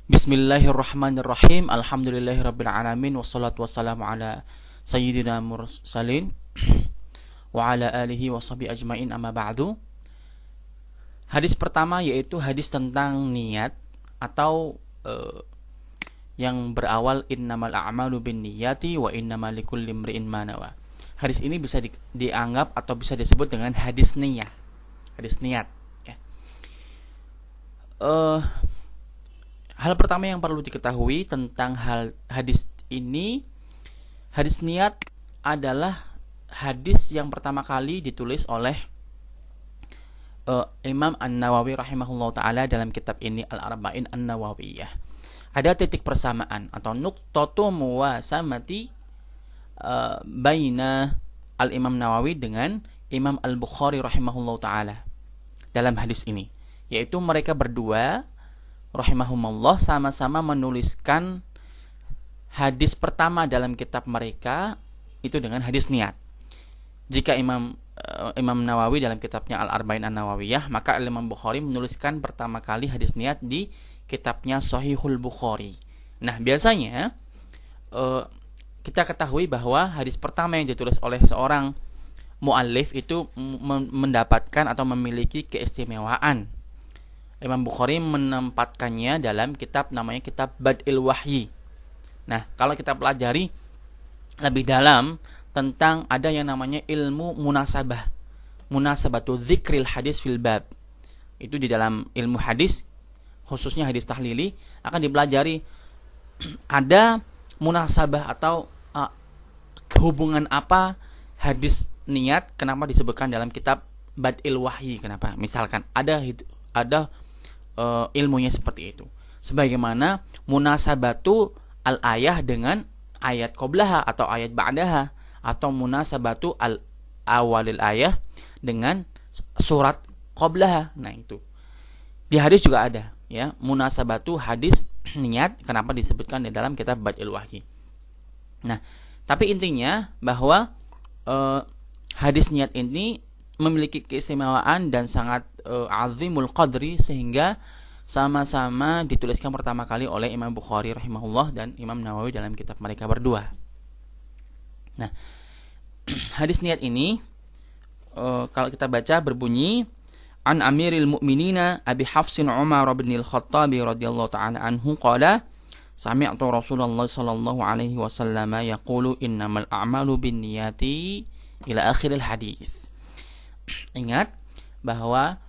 Bismillahirrahmanirrahim. Alhamdulillahirabbil alamin wassalatu wassalamu ala sayyidina mursalin wa ala alihi washabihi ajmain, amma ba'du. Hadis pertama yaitu hadis tentang niat atau yang berawal innamal a'malu binniyati wa innamal likulli imri'in ma nawa. Hadis ini bisa dianggap atau bisa disebut dengan hadis niyah. Hadis niat, ya. Hal pertama yang perlu diketahui tentang hadis ini, hadis niat adalah hadis yang pertama kali ditulis oleh Imam An-Nawawi rahimahullah ta'ala dalam kitab ini Al-Arba'in An-Nawawiyah. Ada titik persamaan atau nuqtatu muwasamati baina Al-Imam Nawawi dengan Imam Al-Bukhari rahimahullah ta'ala dalam hadis ini, yaitu mereka berdua rahimahumullah sama-sama menuliskan hadis pertama dalam kitab mereka itu dengan hadis niat. Jika Imam Nawawi dalam kitabnya Al-Arba'in An-Nawawiyah, maka Imam Bukhari menuliskan pertama kali hadis niat di kitabnya Shahihul Bukhari. Nah, biasanya kita ketahui bahwa hadis pertama yang ditulis oleh seorang muallif itu mendapatkan atau memiliki keistimewaan. Imam Bukhari menempatkannya dalam kitab namanya kitab Bad'il Wahyi. Nah, kalau kita pelajari lebih dalam tentang ada yang namanya ilmu munasabah, munasabatu dzikril hadis fil bab. Itu di dalam ilmu hadis, khususnya hadis tahlili, akan dipelajari ada munasabah atau hubungan apa hadis niat, kenapa disebutkan dalam kitab Bad'il Wahyi, kenapa? Misalkan ada ilmunya seperti itu. Sebagaimana munasabatu al-ayah dengan ayat qoblaha atau ayat ba'daha, atau munasabatu al-awalil ayah dengan surat qoblaha. Nah, itu di hadis juga ada, ya, munasabatu hadis niat, kenapa disebutkan di dalam kitab Bad'il Wahyi. Nah, tapi intinya bahwa hadis niat ini memiliki keistimewaan dan sangat azimul qadri, sehingga sama-sama dituliskan pertama kali oleh Imam Bukhari rahimahullah dan Imam Nawawi dalam kitab mereka berdua. Nah, hadis niat ini kalau kita baca berbunyi an Amiril Mukminina Abi Hafsin Umar bin Al-Khattab radhiyallahu ta'ala anhu qala sami'tu Rasulullah sallallahu alaihi wasallam yaqulu innamal a'malu binniyati ila akhiril hadis. Ingat bahwa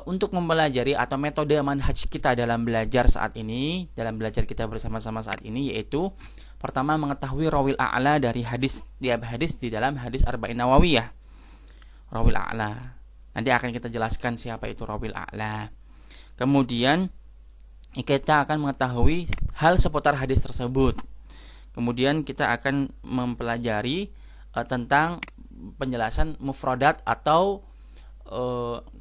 untuk mempelajari atau metode manhaj kita dalam belajar saat ini, dalam belajar kita bersama-sama saat ini, yaitu pertama mengetahui rawil a'la dari hadis, tiap hadis di dalam hadis Arba'in Nawawiyah. Rawil a'la. Nanti akan kita jelaskan siapa itu rawil a'la. Kemudian kita akan mengetahui hal seputar hadis tersebut. Kemudian kita akan mempelajari tentang penjelasan mufradat atau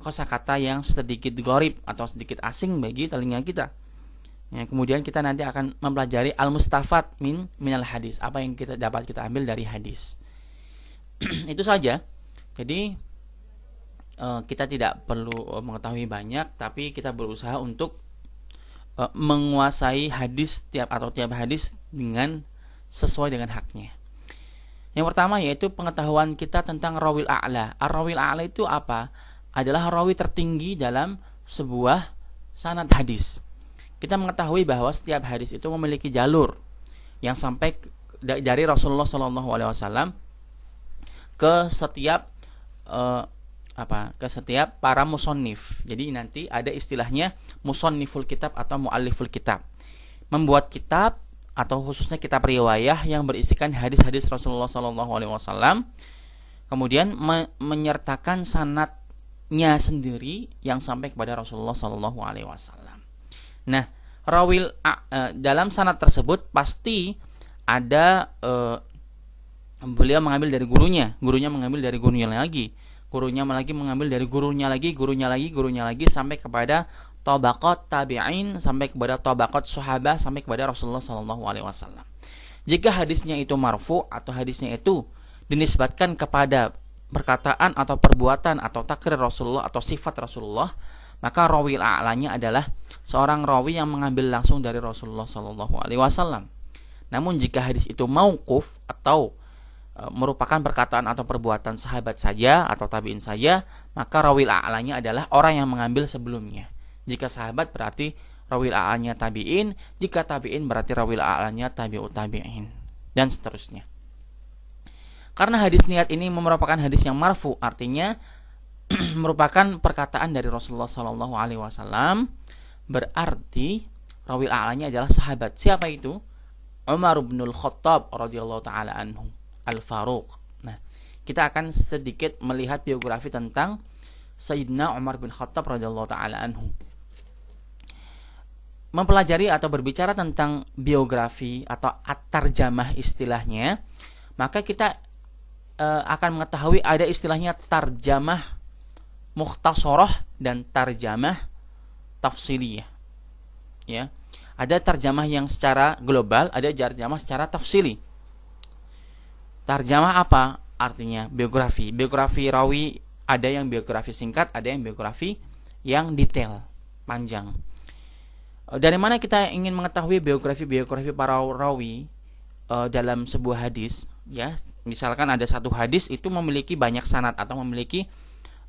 kosakata yang sedikit gharib atau sedikit asing bagi telinga kita. Ya, kemudian kita nanti akan mempelajari al-mustafad minal hadis, apa yang dapat kita ambil dari hadis. Itu saja. Jadi kita tidak perlu mengetahui banyak, tapi kita berusaha untuk menguasai hadis tiap hadis dengan sesuai dengan haknya. Yang pertama yaitu pengetahuan kita tentang rawil a'la. Ar-rawil a'la itu apa? Adalah rawi tertinggi dalam sebuah sanad hadis. Kita mengetahui bahwa setiap hadis itu memiliki jalur yang sampai dari Rasulullah SAW ke setiap para musannif. Jadi nanti ada istilahnya musanniful kitab atau mualliful kitab. Membuat kitab atau khususnya kitab riwayah yang berisikan hadis-hadis Rasulullah SAW, kemudian menyertakan sanadnya sendiri yang sampai kepada Rasulullah SAW. Nah, dalam sanad tersebut pasti ada beliau mengambil dari gurunya mengambil dari gurunya lagi, gurunya lagi mengambil dari gurunya lagi sampai kepada tabaqat tabi'in, sampai kepada tabaqat sahabat, sampai kepada Rasulullah SAW. Jika hadisnya itu marfu atau hadisnya itu dinisbatkan kepada perkataan atau perbuatan atau takrir Rasulullah atau sifat Rasulullah, maka rawil a'lanya adalah seorang rawi yang mengambil langsung dari Rasulullah Shallallahu Alaihi Wasallam. Namun jika hadis itu mauquf atau merupakan perkataan atau perbuatan sahabat saja atau tabi'in saja, maka rawil a'lanya adalah orang yang mengambil sebelumnya. Jika sahabat berarti rawil a'lanya tabi'in, jika tabi'in berarti rawil a'lanya tabi'ut tabi'in, dan seterusnya. Karena hadis niat ini merupakan hadis yang marfu, artinya merupakan perkataan dari Rasulullah Shallallahu Alaihi Wasallam, berarti rawil a'lanya adalah sahabat. Siapa itu? Umar bin Khattab radhiyallahu taala anhu, Al-Faruq. Nah, kita akan sedikit melihat biografi tentang Sayyidina Umar bin Khattab radhiyallahu taala anhu. Mempelajari atau berbicara tentang biografi atau at-tarjamah istilahnya, maka kita akan mengetahui ada istilahnya tarjamah mukhtasarah dan tarjamah tafsiliyah. Ya. Ada tarjamah yang secara global, ada tarjamah secara tafsili. Tarjamah apa? Artinya biografi. Biografi rawi ada yang biografi singkat, ada yang biografi yang detail, panjang. Dari mana kita ingin mengetahui biografi para rawi dalam sebuah hadis? Ya, misalkan ada satu hadis itu memiliki banyak sanad atau memiliki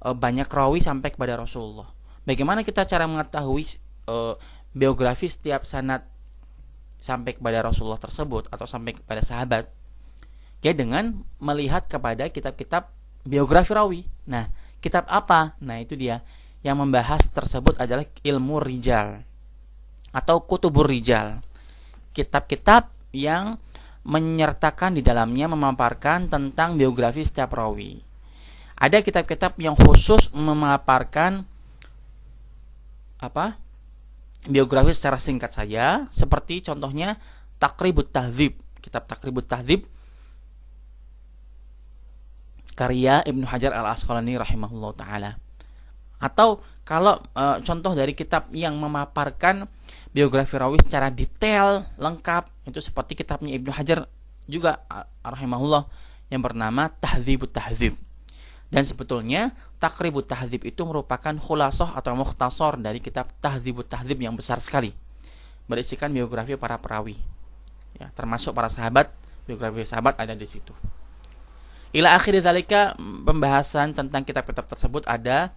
banyak rawi sampai kepada Rasulullah. Bagaimana kita cara mengetahui biografi setiap sanad sampai kepada Rasulullah tersebut atau sampai kepada sahabat? Ya, dengan melihat kepada kitab-kitab biografi rawi. Nah, kitab apa? Nah, itu dia. Yang membahas tersebut adalah ilmu rijal atau kutubur rijal. Kitab-kitab yang menyertakan di dalamnya, memaparkan tentang biografi setiap rawi. Ada kitab-kitab yang khusus memaparkan biografi secara singkat saja, seperti contohnya Taqribut Tahdzib, kitab Taqribut Tahdzib karya Ibnu Hajar Al-Asqalani rahimahullah taala. Atau kalau contoh dari kitab yang memaparkan biografi rawi secara detail, lengkap, itu seperti kitabnya Ibnu Hajar juga rahimahullah yang bernama Tahdzibut Tahdzib. Dan sebetulnya Taqribut Tahdzib itu merupakan khulasah atau mukhtasar dari kitab Tahdzibut Tahdzib yang besar sekali, berisikan biografi para perawi. Ya, termasuk para sahabat, biografi sahabat ada di situ. Ila akhir dzalika, pembahasan tentang kitab-kitab tersebut ada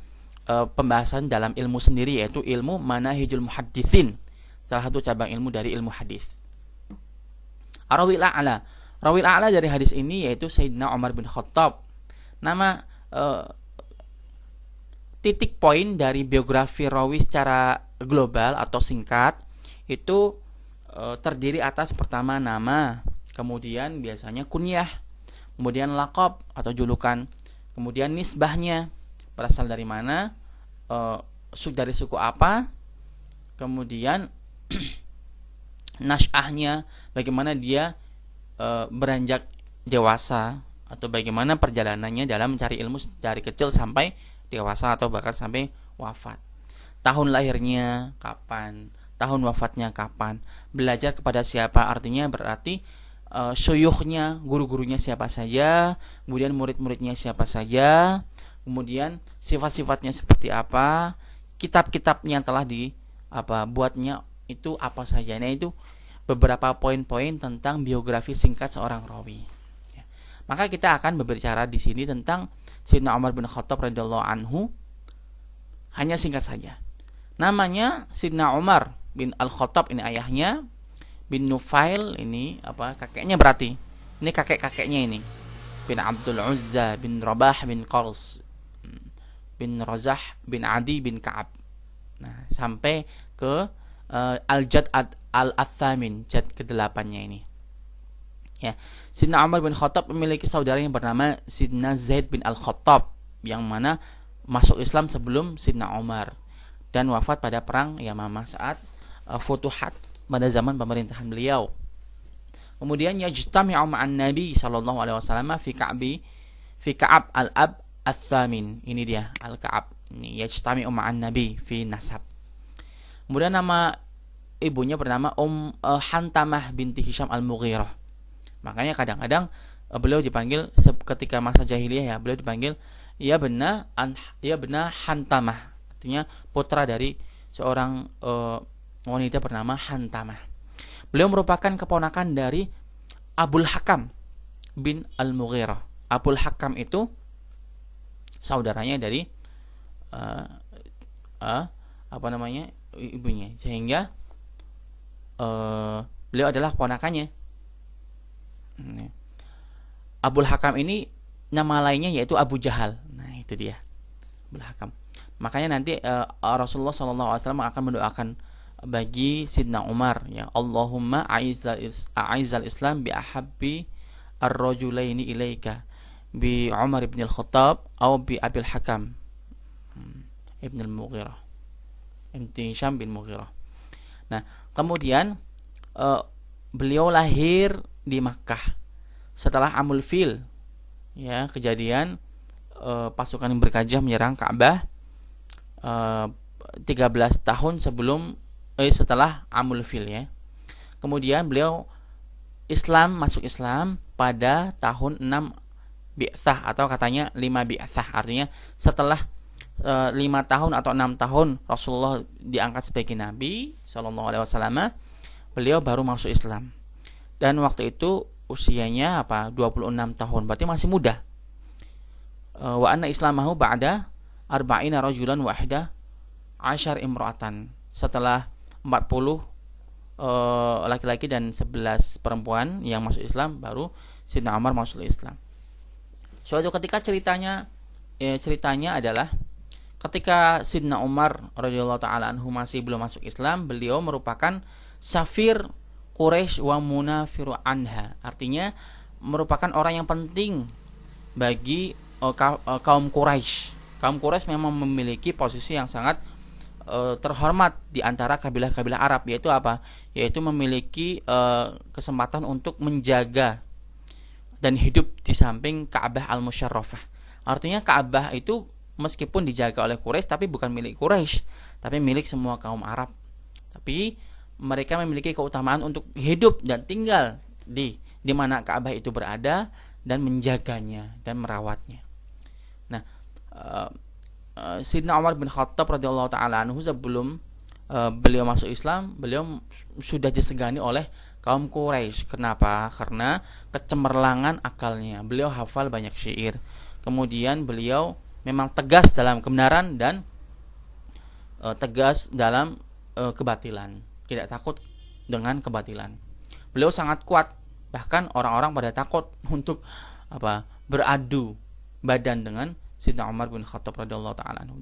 pembahasan dalam ilmu sendiri, yaitu ilmu Manahijul Muhadditsin, salah satu cabang ilmu dari ilmu hadis. Rawil a'la. Rawil a'la dari hadis ini yaitu Sayyidina Umar bin Khattab. Nama titik poin dari biografi rawi secara global atau singkat itu terdiri atas pertama nama, kemudian biasanya kunyah, kemudian laqab atau julukan, kemudian nisbahnya, berasal dari mana, dari suku apa, kemudian nasyahnya, bagaimana dia beranjak dewasa atau bagaimana perjalanannya dalam mencari ilmu dari kecil sampai dewasa atau bahkan sampai wafat. Tahun lahirnya kapan, tahun wafatnya kapan, belajar kepada siapa, artinya berarti syuyukhnya, guru-gurunya siapa saja, kemudian murid-muridnya siapa saja, kemudian sifat-sifatnya seperti apa, kitab-kitab yang telah buatnya itu apa saja. Nah, itu beberapa poin-poin tentang biografi singkat seorang rawi. Ya. Maka kita akan berbicara di sini tentang Sayyidina Umar bin Khattab radhiyallahu anhu, hanya singkat saja. Namanya Sayyidina Umar bin Al-Khattab, ini ayahnya, bin Nufail, ini kakeknya berarti. Ini kakek-kakeknya ini. Bin Abdul Uzza bin Rabah bin Qars bin Razah bin Adi bin Ka'ab. Nah, sampai ke Al-Jad Al-Athamin, jad ke-8-nya ini. Ya, Sayyidina Umar bin Khattab memiliki saudara yang bernama Sayyidina Zaid bin Al-Khattab, yang mana masuk Islam sebelum Sayyidina Umar dan wafat pada perang Yamamah saat Futuhat pada zaman pemerintahan beliau. Kemudian yajtami'u ma'an Nabi sallallahu alaihi wasallam fi Ka'ab al-Ab Ats-Tsamin. Ini dia Al-Ka'ab. Ini yajtami'u ma'an Nabi fi nasab. Kemudian nama ibunya bernama Hantamah binti Hisham Al-Mughirah. Makanya kadang-kadang beliau dipanggil ketika masa jahiliyah, ya, beliau dipanggil ya benar Hantamah artinya putra dari seorang wanita bernama Hantamah. Beliau merupakan keponakan dari Abul Hakam bin Al-Mughirah. Abul Hakam itu saudaranya dari ibunya, sehingga beliau adalah keponakannya. Abul Hakam ini nama lainnya yaitu Abu Jahal. Nah, itu dia. Abul Hakam. Makanya nanti Rasulullah SAW akan mendoakan bagi Sidna Umar, ya, Allahumma a'izal Islam bi ahabbi ar-rajulaini ilaika, bi Umar ibn al-Khattab atau bi Abil Hakam ibn al-Mughirah, ibn Hisham bin Mughirah. Nah, kemudian beliau lahir di Makkah setelah Amul Fil, ya, kejadian pasukan yang berkajah menyerang Ka'bah 13 tahun setelah Amul Fil, ya. Kemudian beliau masuk Islam pada tahun 6 Bi'tsah, atau katanya 5 Bi'tsah, artinya setelah 5 tahun atau 6 tahun Rasulullah diangkat sebagai Nabi SAW, beliau baru masuk Islam. Dan waktu itu usianya 26 tahun, berarti masih muda. Wa anna islamahu ba'da arba'ina rajulan wahida ashar imra'atan. Setelah 40 laki-laki dan 11 perempuan yang masuk Islam, baru Sayyidina Umar masuk Islam. Suatu ketika ceritanya adalah ketika Sayyidina Umar radhiyallahu taala anhu masih belum masuk Islam, beliau merupakan safir Quraisy wa munafiru anha. Artinya merupakan orang yang penting bagi kaum Quraisy. Kaum Quraisy memang memiliki posisi yang sangat terhormat di antara kabilah-kabilah Arab, yaitu apa? Yaitu memiliki kesempatan untuk menjaga dan hidup di samping Ka'bah al-Musyarrafah. Artinya Ka'bah itu meskipun dijaga oleh Quraisy, tapi bukan milik Quraisy, tapi milik semua kaum Arab. Tapi mereka memiliki keutamaan untuk hidup dan tinggal di mana Ka'bah itu berada, dan menjaganya dan merawatnya. Nah, Sayyidina Umar bin Khattab radhiyallahu taala anhu sebelum beliau masuk Islam, beliau sudah disegani oleh kaum Quraisy. Kenapa? Karena kecemerlangan akalnya. Beliau hafal banyak syair. Kemudian beliau memang tegas dalam kebenaran dan tegas dalam kebatilan. Tidak takut dengan kebatilan. Beliau sangat kuat. Bahkan orang-orang pada takut untuk beradu badan dengan Sayyidina Umar bin Khattab radhiyallahu taala anhu.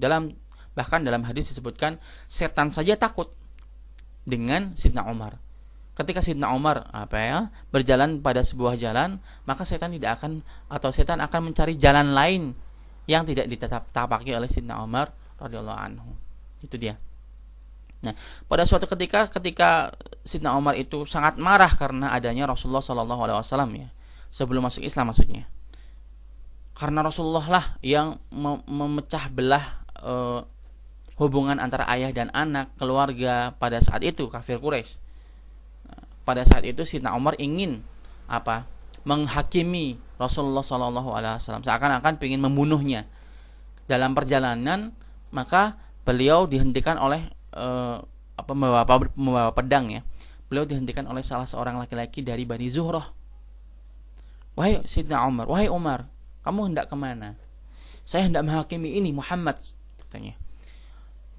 Bahkan dalam hadis disebutkan setan saja takut dengan Sayyidina Umar. Ketika Sayyidina Umar berjalan pada sebuah jalan, maka setan akan mencari jalan lain yang tidak ditapaki oleh Sayyidina Umar radhiyallahu anhu. Itu dia. Nah, pada suatu ketika Sayyidina Umar itu sangat marah karena adanya Rasulullah SAW, ya, sebelum masuk Islam maksudnya. Karena Rasulullah lah yang memecah belah hubungan antara ayah dan anak, keluarga pada saat itu kafir Quraisy. Pada saat itu Sayyidina Umar ingin menghakimi Rasulullah SAW, seakan-akan ingin membunuhnya. Dalam perjalanan, maka beliau dihentikan oleh membawa pedang, ya. Beliau dihentikan oleh salah seorang laki-laki dari Bani Zuhrah. Wahai Sayyidina Umar, wahai Umar, kamu hendak kemana? Saya hendak menghakimi ini Muhammad, katanya.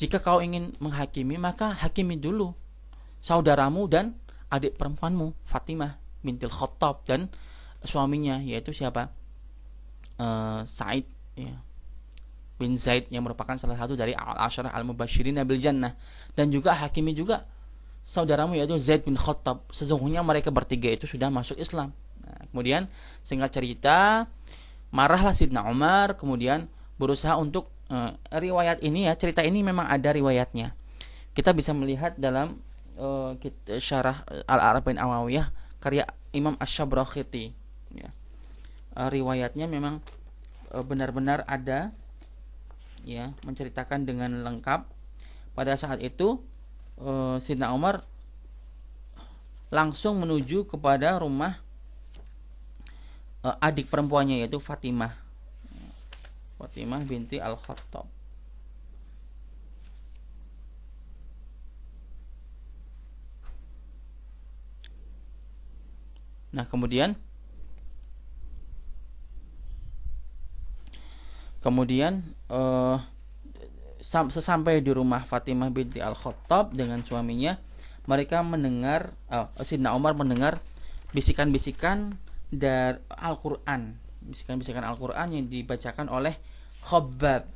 Jika kau ingin menghakimi, maka hakimi dulu saudaramu dan adik perempuanmu, Fatimah bintil Khattab, dan suaminya yaitu siapa? Sa'id, ya, bin Zaid, yang merupakan salah satu dari al-Asyarah al-Mubasysyirin bil Jannah. Dan juga hakimi juga saudaramu yaitu Zaid bin Khattab. Sesungguhnya mereka bertiga itu sudah masuk Islam. Nah, kemudian singkat cerita, marahlah Sayyidina Umar, kemudian berusaha untuk riwayat ini, ya, cerita ini memang ada riwayatnya. Kita bisa melihat dalam syarah Al-Arba'in Awawiyah karya Imam Asy-Syabrakhiti, ya. Riwayatnya memang benar-benar ada, ya, menceritakan dengan lengkap. Pada saat itu Sayyidina Umar langsung menuju kepada rumah adik perempuannya yaitu Fatimah binti Al-Khattab. Nah, kemudian sesampai di rumah Fatimah binti Al-Khattab dengan suaminya, mereka mendengar Sayyidina Umar mendengar bisikan-bisikan dari Al-Qur'an, bisikan-bisikan Al-Qur'an yang dibacakan oleh Khabbab.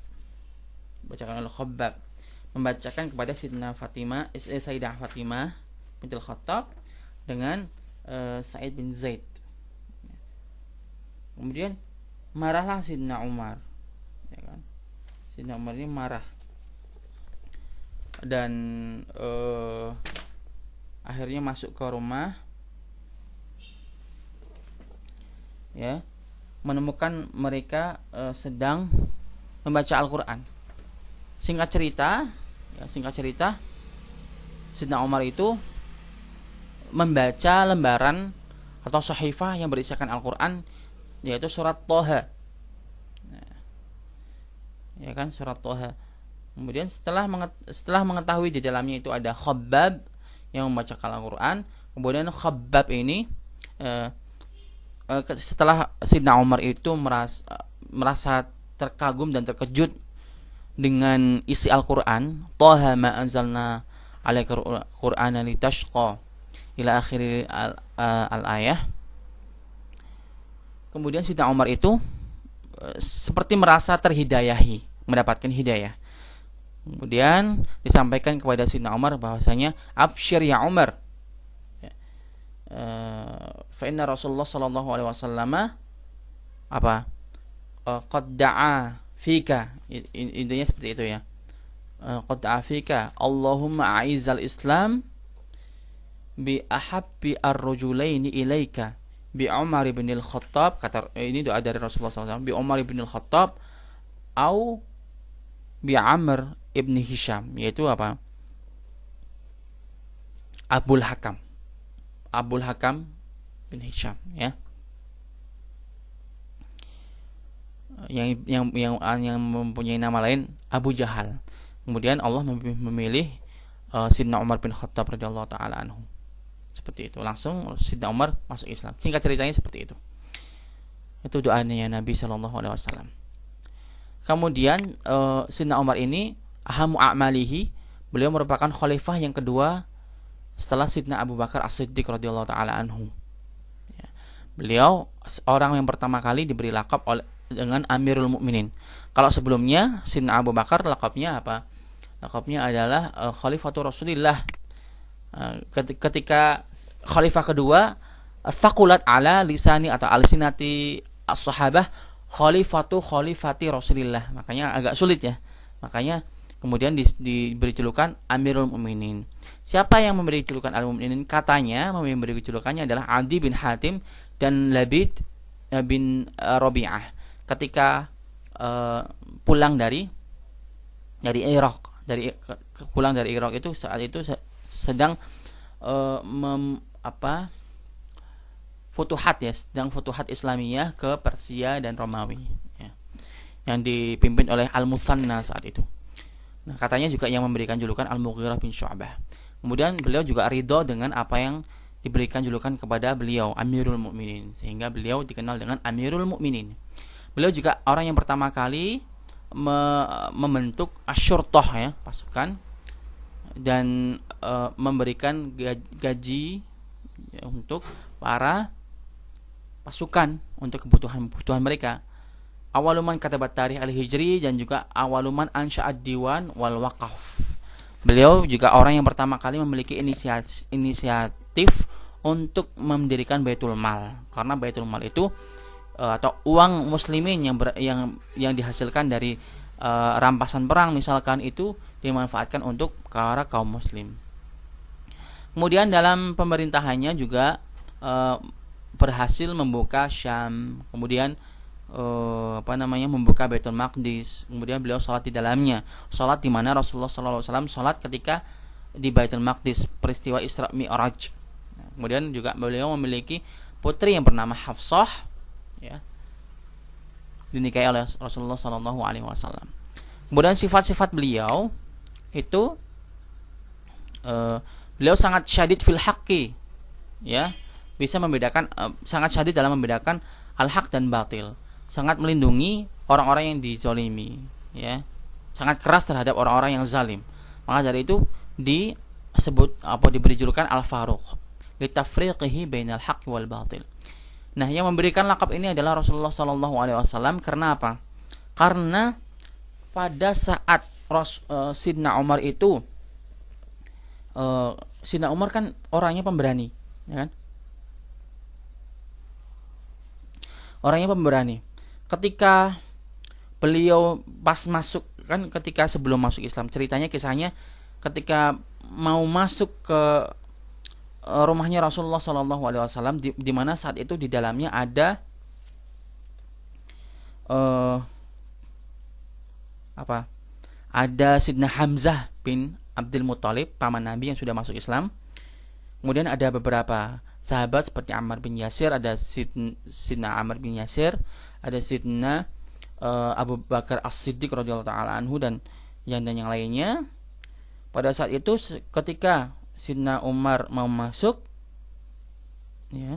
Membacakan kepada Sayyidah Fatimah binti Al-Khattab dengan Sa'id bin Zaid. Kemudian marahlah Sayyidina Umar, ya kan? Sayyidina Umar ini marah dan akhirnya masuk ke rumah, ya, menemukan mereka sedang membaca Al-Qur'an. Singkat cerita, Sayyidina Umar itu membaca lembaran atau sahifah yang berisikan Al-Qur'an, yaitu surat Thaha. Ya kan, surat Thaha. Kemudian setelah mengetahui di dalamnya itu ada Khabbab yang membacakan Al-Qur'an, kemudian Khabbab ini setelah Sayyidina Umar itu merasa terkagum dan terkejut dengan isi Al-Qur'an, Thaha ma anzalna 'alaika Qur'ana litashqa ila akhir al-ayah. Kemudian Sayyidina Umar itu seperti merasa terhidayahi, mendapatkan hidayah. Kemudian disampaikan kepada Sayyidina Umar bahwasanya absyir ya Umar, fa inna Rasulullah sallallahu alaihi wasallam qad da'a fika, intinya seperti itu ya. Qad da'a fika Allahumma a'izzal Islam bi ahabbi ar-rajulaini ilaika bi Umar bin Al-Khattab, kata ini doa dari Rasulullah SAW, bi Umar bin Al-Khattab au bi Amr ibn Hisham, yaitu Abul Hakam bin Hisham, ya, yang mempunyai nama lain Abu Jahal. Kemudian Allah memilih Sayyidina Umar bin Khattab radhiyallahu taala anhu. Seperti itu, langsung Sayyidina Umar masuk Islam. Singkat ceritanya seperti itu. Itu doanya Nabi sallallahu alaihi wasallam. Kemudian Sayyidina Umar ini ahamu a'malihi, beliau merupakan khalifah yang kedua setelah Sayyidina Abu Bakar As-Siddiq radhiyallahu taala anhu. Ya. Beliau orang yang pertama kali diberi lakab dengan Amirul Mukminin. Kalau sebelumnya Sayyidina Abu Bakar lakabnya apa? Lakabnya adalah Khalifatul Rasulillah. Ketika khalifah kedua, thaqulat ala lisani atau alsinati as-sahabah khalifati Rasulillah. Makanya agak sulit ya. Makanya kemudian diberi julukan Amirul Mukminin. Siapa yang memberi julukan Amirul Mukminin? Katanya memberi julukannya adalah Adi bin Hatim dan Labid bin Rabi'ah. Ketika pulang dari Irak, pulang dari Irak itu saat itu sedang sedang futuhat Islamiyah ke Persia dan Romawi, ya, yang dipimpin oleh Al-Muthanna saat itu. Nah, katanya juga yang memberikan julukan Al-Mughirah bin Syu'bah. Kemudian beliau juga ridho dengan apa yang diberikan julukan kepada beliau Amirul Mukminin, sehingga beliau dikenal dengan Amirul Mukminin. Beliau juga orang yang pertama kali membentuk asyurtoh, ya, pasukan, dan memberikan gaji, ya, untuk para pasukan untuk kebutuhan mereka. Awaluman katabat tarikh al-hijri dan juga awaluman ansya'ad diwan wal waqaf. Beliau juga orang yang pertama kali memiliki inisiatif untuk mendirikan Baitul Mal, karena Baitul Mal itu atau uang muslimin yang dihasilkan dari rampasan perang misalkan, itu dimanfaatkan untuk para kaum muslim. Kemudian dalam pemerintahannya juga berhasil membuka Syam, kemudian membuka Baitul Maqdis. Kemudian beliau sholat di dalamnya, sholat di mana Rasulullah SAW sholat ketika di Baitul Maqdis, peristiwa Isra Mi'raj. Kemudian juga beliau memiliki putri yang bernama Hafsah, ya, dinikahi oleh Rasulullah SAW. Kemudian sifat-sifat beliau itu beliau sangat syadid fil haqqi, ya, bisa membedakan, sangat syadid dalam membedakan al-haq dan batil, sangat melindungi orang-orang yang dizalimi, ya, sangat keras terhadap orang-orang yang zalim. Maka dari itu disebut diberi julukan al-faruq, litafriqihi bainal haqq wal batil. Nah, yang memberikan lakab ini adalah Rasulullah SAW. Karena apa? Karena pada saat Sidna Umar itu, Sidna Umar kan orangnya pemberani, ya kan? Orangnya pemberani. Ketika beliau pas masuk, kan ketika sebelum masuk Islam, kisahnya ketika mau masuk ke rumahnya Rasulullah SAW, di mana saat itu di dalamnya ada ada Sidna Hamzah bin Abdul Muthalib, paman Nabi yang sudah masuk Islam. Kemudian ada beberapa sahabat seperti Ammar bin Yasir, ada Sidna Ammar bin Yasir, ada Sidna Abu Bakar As-Siddiq radhiyallahu taala anhu dan yang lainnya. Pada saat itu ketika Sidna Umar mau masuk, ya,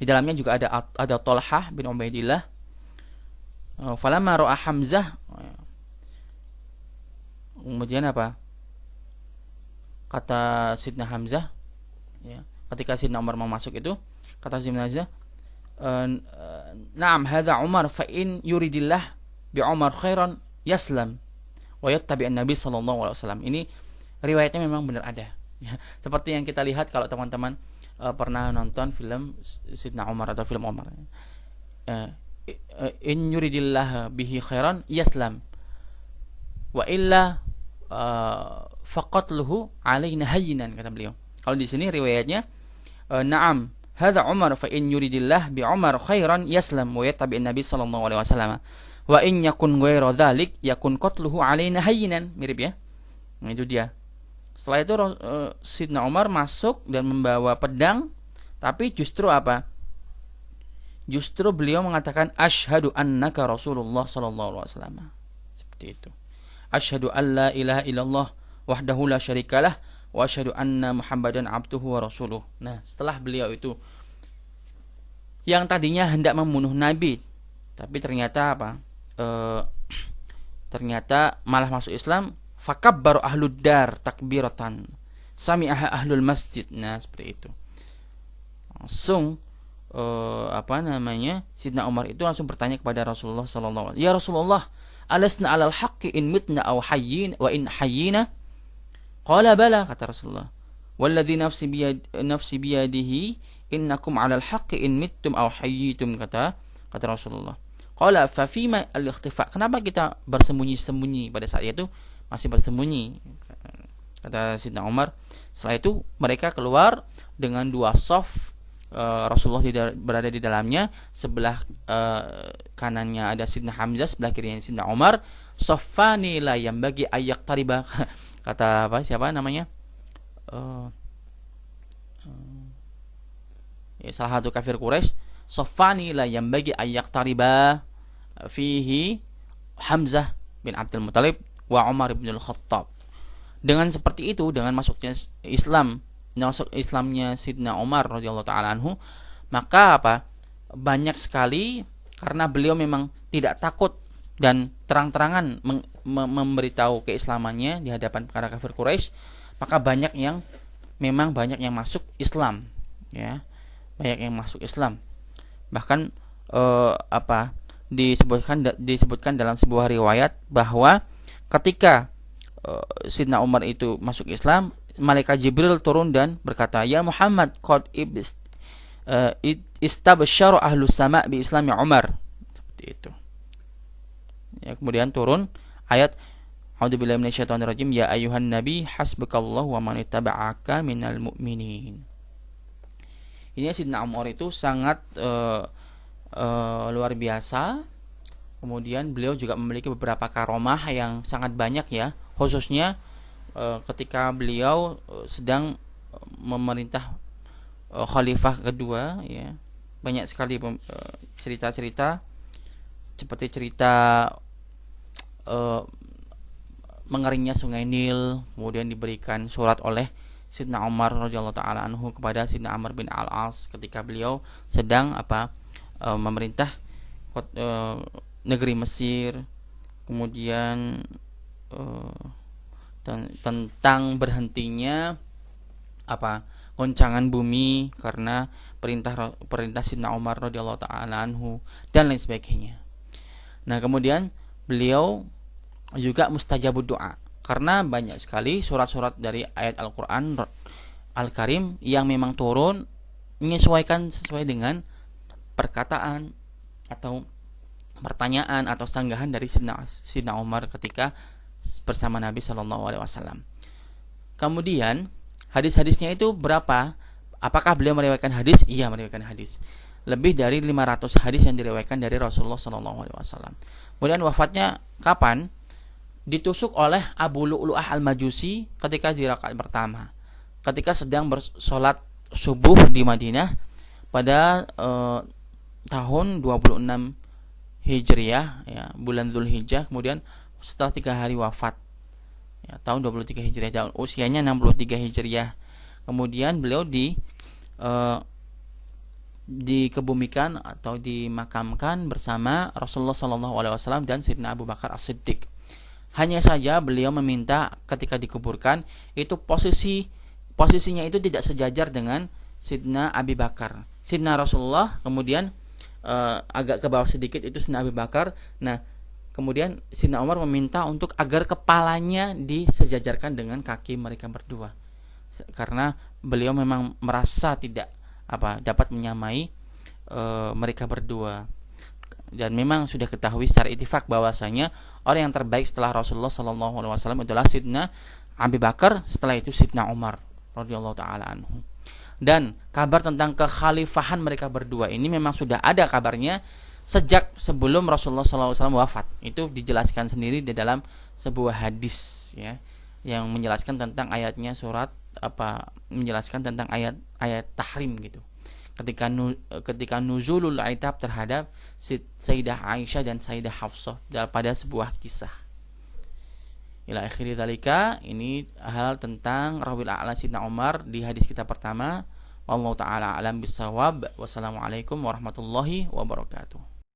di dalamnya juga ada Thalhah bin Ubaidillah. Falamma ra'a Hamzah, kemudian apa? Kata Sidna Hamzah, ya, ketika Sidna Umar mau masuk itu, kata Sidna Hamzah, "Na'am, hadza Umar, fa in yuridillah bi Umar khairan yaslam wa yattabi'an Nabi sallallahu alaihi wasallam." Ini riwayatnya memang benar ada. Ya, seperti yang kita lihat kalau teman-teman pernah nonton film Sidna Umar atau film Umar. In yuridillah bihi khairan yaslam wa illa faqatluhu alaina hayyinan, kata beliau. Kalau di sini riwayatnya na'am hadza Umar fa in yuridillah bi Umar khairan yaslam wa yattabi'an Nabi sallallahu alaihi wasallam wa in yakun ghairu dzalik yakun qatluhu alaina hayyinan. Mirip ya. Nah, itu dia. Setelah itu Sidna Umar masuk dan membawa pedang, tapi justru apa? Justru beliau mengatakan asyhadu annaka Rasulullah sallallahu alaihi wasallam. Seperti itu. Asyhadu an la ilaha illallah wahdahu la syarikalah wa asyhadu anna Muhammadan abduhu wa rasuluh. Nah, setelah beliau itu yang tadinya hendak membunuh Nabi, tapi ternyata apa? Ternyata malah masuk Islam. Fakabbaru ahlud dar takbiratan sami'aha ahlul masjid. Nah, seperti itu. Langsung Sidna Umar itu langsung bertanya kepada Rasulullah sallallahu alaihi wasallam, "Ya Rasulullah, alasna 'alal haqqi in mitna aw hayyin wa in hayyina?" Qala bala, kata Rasulullah. "Walladzi nafsi biyadihi innakum 'alal haqqi in mittum aw hayyitum," kata Rasulullah. Qala fa fima al-ikhtifa? Kenapa kita bersembunyi-sembunyi pada saat itu? Masih bersembunyi, kata Sidna Umar. Setelah itu mereka keluar dengan dua saf. Rasulullah berada di dalamnya. Sebelah kanannya ada Sidna Hamzah, sebelah kirinya Sidna Umar. Saffani la yambagi ayyak tariba. Kata siapa namanya? Salah satu kafir Quraisy. Saffani la yambagi ayyak tariba fihi Hamzah bin Abdul Muthalib wa Umar bin Al-Khattab. Dengan seperti itu, dengan masuknya Islamnya Sidna Umar radhiyallahu taala anhu, maka banyak sekali, karena beliau memang tidak takut dan terang-terangan memberitahu keislamannya di hadapan para kafir Quraisy, maka banyak yang masuk Islam, ya. Banyak yang masuk Islam. Bahkan disebutkan dalam sebuah riwayat bahwa ketika Sidna Umar itu masuk Islam, malaikat Jibril turun dan berkata, "Ya Muhammad, qad istabsyara ahlus sama' bi islami Umar." Seperti itu. Ya, kemudian turun ayat A'udzubillahi minasyaitonirrajim, "Ya ayyuhan nabi hasbukallahu wa man ittaba'aka minal mu'minin." Ini Sidna Umar itu sangat luar biasa. Kemudian beliau juga memiliki beberapa karomah yang sangat banyak, ya, khususnya ketika beliau sedang memerintah khalifah kedua, ya. Banyak sekali cerita-cerita, seperti cerita mengeringnya sungai Nil, kemudian diberikan surat oleh Sidna Umar radhiyallahu taala anhu kepada Sidna Amr bin Al-As ketika beliau sedang memerintah negeri Mesir, kemudian tentang berhentinya goncangan bumi karena perintah Sidna Umar radhiyallahu taala anhu dan lain sebagainya. Nah, kemudian beliau juga mustajabud doa karena banyak sekali surat-surat dari ayat Al-Qur'an Al-Karim yang memang turun menyesuaikan sesuai dengan perkataan atau pertanyaan atau sanggahan dari Sidna Umar ketika bersama Nabi Shallallahu Alaihi Wasallam. Kemudian hadis-hadisnya itu berapa? Apakah beliau meriwayatkan hadis? Iya, meriwayatkan hadis. Lebih dari 500 hadis yang diriwayatkan dari Rasulullah Shallallahu Alaihi Wasallam. Kemudian wafatnya kapan? Ditusuk oleh Abu Lu'lu'ah Al-Majusi ketika di rakaat pertama, ketika sedang bersolat subuh di Madinah pada tahun 26 Hijriah, ya, bulan Zulhijjah. Kemudian setelah 3 hari wafat, ya, tahun 23 Hijriah, usianya 63 Hijriah. Kemudian beliau dikebumikan atau dimakamkan bersama Rasulullah SAW dan Sayyidina Abu Bakar As-Siddiq. Hanya saja beliau meminta ketika dikuburkan itu posisinya itu tidak sejajar dengan Sayyidina Abu Bakar. Sayyidina Rasulullah kemudian agak ke bawah sedikit itu Sayyidina Abu Bakar. Nah, kemudian Sayyidina Umar meminta untuk agar kepalanya disejajarkan dengan kaki mereka berdua. Karena beliau memang merasa tidak dapat menyamai mereka berdua. Dan memang sudah ketahui secara ittifaq bahwasanya orang yang terbaik setelah Rasulullah SAW adalah Sayyidina Abu Bakar, setelah itu Sayyidina Umar radhiyallahu taala anhu. Dan kabar tentang kekhalifahan mereka berdua ini memang sudah ada kabarnya sejak sebelum Rasulullah SAW wafat. Itu dijelaskan sendiri di dalam sebuah hadis, ya, yang menjelaskan tentang ayatnya surat menjelaskan tentang ayat tahrim gitu. Ketika nuzulul aitab terhadap Sayyidah Aisyah dan Sayyidah Hafsah pada sebuah kisah. Ila akhiri dzalika, ini hal tentang Rawil A'la Sayyidina Umar di hadis kita pertama. Wallahu taala alam bisawab. Wassalamualaikum warahmatullahi wabarakatuh.